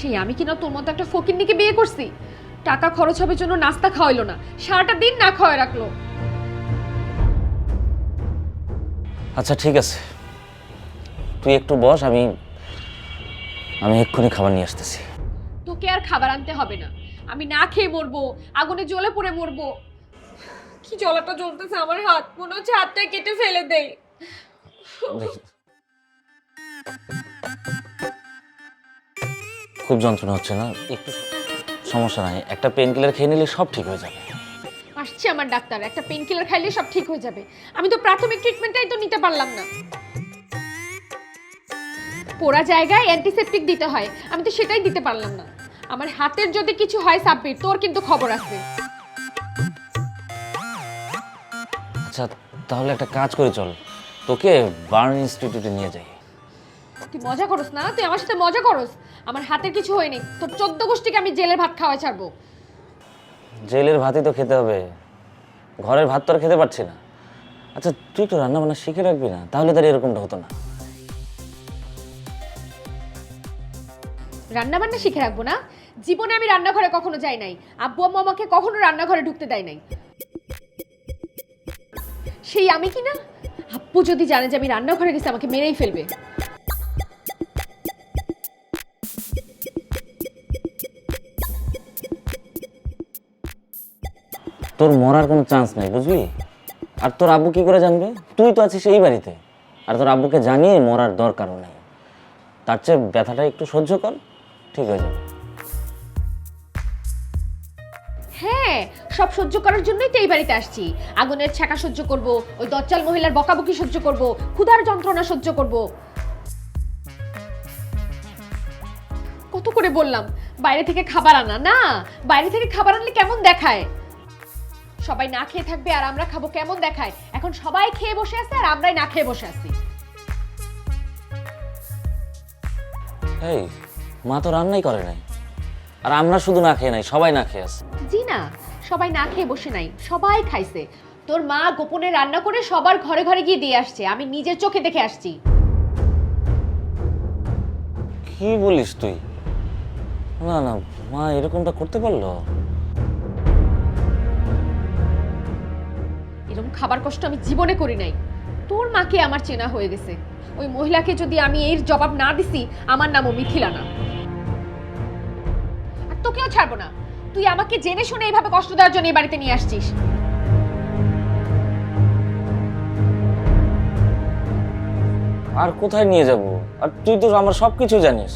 সেই আমি কিনা তোর মতো একটা ফকিন্নিকে বিয়ে করছি। টাকা খরচ হবে জন্য নাস্তা খাওয়াইলো না, সারাটা দিন না খাওয়াই রাখলো। আচ্ছা ঠিক আছে, তুই একটু বস, আমি এক্ষুনি খাবার নিয়ে আসতেছি। তোকে আর খাবার আনতে হবে না, আমি না খেয়ে মরবো, আগুনে জ্বলে পড়ে মরবো। কি জ্বলাটা জ্বলতেছে আমার হাত, মনে হচ্ছে হাতটাই কেটে ফেলে দেই। দেখি। খুব যন্ত্রণা হচ্ছে না? একটু সমস্যা নাই, একটা পেন কিলার খেয়ে নিলে সব ঠিক হয়ে যাবে। আসছে আমার ডাক্তার, একটা পেন কিলার খাইলে সব ঠিক হয়ে যাবে। আমি তো প্রাথমিক ট্রিটমেন্টটাই তো নিতে পারলাম না। পোড়া জায়গায় অ্যান্টিসেপটিক দিতে হয়, আমি তো সেটাই দিতে পারলাম না। আমার হাতের যদি কিছু হয় সাব্বির, তোর কিন্তু খবর আছে। আচ্ছা তাহলে একটা কাজ করে চল, তোকে বার্ন ইনস্টিটিউটে নিয়ে যাই। তুই মজা করস না, তুই আমার সাথে মজা করস। আমার হাতের কিছু হয়নি, তোর 14 গোষ্ঠীকে আমি জেলের ভাত খাওয়া ছাড়বো। জেলের ভাতই তো খেতে হবে, ঘরের ভাত তো আর খেতে পারছি না। আচ্ছা তুই তো রান্না বান্না শিখে রাখবি না, তাহলে তার এরকমটা হতো না। রান্না বান্না শিখে রাখবো না? জীবনে আমি রান্নাঘরে কখনো যাই নাই, আব্বু আম্মু আমাকে কখনো রান্নাঘরে ঢুকতে দেয় নাই। সেই আমি কি না, আব্বু যদি জানে যে আমি রান্নাঘরে গেছি আমাকে মেরেই ফেলবে। তোর মরার কোনো চান্স নেই, বুঝলি? আর তোর আব্বু কি করে জানবে? তুই তো আছিস এই বাড়িতে, আর তোর আব্বুকে জানিয়ে মরার দরকারও নেই। তার চেয়ে ব্যথাটা একটু সহ্য কর, ঠিক হয়ে যাবে। হ্যাঁ, সব সহ্য করার জন্যই তো এই বাড়িতে আসছি। আগুনের ছ্যাঁকা সহ্য করব, ওই দজ্জাল মহিলার বকাবকি সহ্য করব, ক্ষুধার যন্ত্রণা সহ্য করব। কত করে বললাম বাইরে থেকে খাবার আনা না, বাইরে থেকে খাবার আনলে কেমন দেখায়? সবাই না খেয়ে থাকবে আর আমরা খাবো, কেমন দেখায়? এখন সবাই খেয়ে বসে আছে আর আমরাই না খেয়ে বসে আছি। এই মা তো রান্নাই করে নাই, আর আমরা শুধু না খেয়ে নাই, সবাই না খেয়ে আছে। জি না, সবাই না খেয়ে বসে নাই, সবাই খাইছে। তোর মা গোপনে রান্না করে সবার ঘরে ঘরে গিয়ে দিয়ে আসছে, আমি নিজের চোখে দেখে আসছি। কি বলিস তুই? না না, মা এরকমটা করতে পারলো? এরকম খাবার কষ্ট আমি জীবনে করি নাই। তোর মাকে আমার চেনা হয়ে গেছে। ওই মহিলাকে যদি আমি এর জবাব না দিছি, আমার নামও মিথিলা না। আর তোকেও ছাড়বো না, তুই আমাকে জেনে শুনে এইভাবে কষ্ট দেওয়ার জন্য এই বাড়িতে নিয়ে আসছিস। আর কোথায় নিয়ে যাব? আর তুই তো আমার সবকিছু জানিস,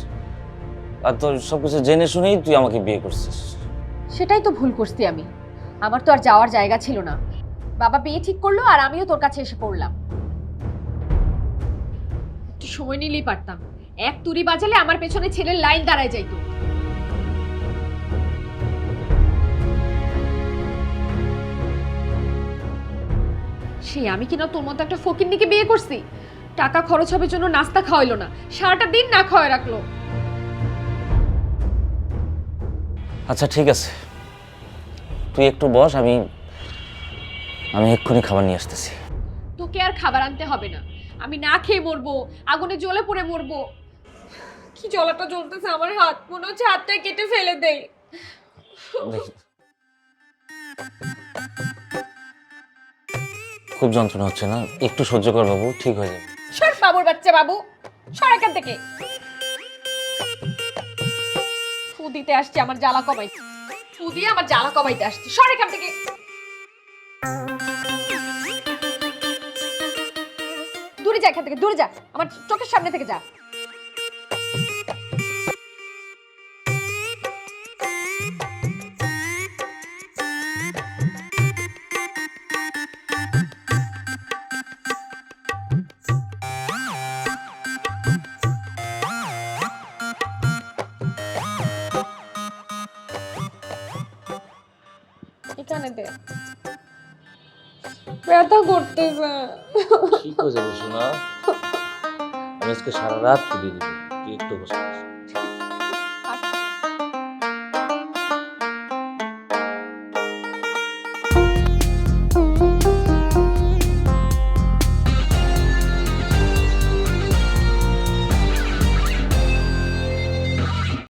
আর তোর সবকিছু জেনে শুনেই তুই আমাকে বিয়ে করছিস। সেটাই তো ভুল করছি আমি। আমার তো আর যাওয়ার জায়গা ছিল না। বাবা বিয়ে ঠিক করলো আর আমিও তোর কাছে এসে পড়লাম। একটু সময় নিলেই পারতাম, এক তুড়ি বাজালে আমার পেছনে ছেলের লাইন দাঁড়ায় যাইতো। সেই আমি কিনা তোর মতো একটা ফকিন্নিকে বিয়ে করছি। টাকা খরচ হবে জন্য নাস্তা খাওয়াইলো না, সারাটা দিন না খাওয়াই রাখলো। আচ্ছা ঠিক আছে, তুই একটু বস, আমি এক্ষুনি খাবার নিয়ে আসতেছি। তোকে আর খাবার আনতে হবে না, আমি না খেয়ে মরবো, আগুনে জ্বলে পড়ে মরবো। কি জ্বলাটা জ্বলতেছে আমার হাত, মনে হচ্ছে হাতটাই কেটে ফেলে দেই। দেখি। খুব যন্ত্রণা হচ্ছে না? একটু সহ্য কর বাবু, ঠিক হয়ে যাবে। সর বাবুর বাচ্চা বাবু, সর এখান থেকে। ফু দিতে আসছে আমার জ্বালা কমাইতে, ফু দিয়ে আমার জ্বালা কমাইতে আসছে, সর এখান থেকে। দূরে যা, এখান থেকে দূরে যা, আমার চোখের সামনে থেকে যা। এখানে দে, ব্যথা করতেছে। ঠিক হয়ে যাবে সোনা, আমি আজকে সারা রাত শুধু দিব, তুই একটু বসে।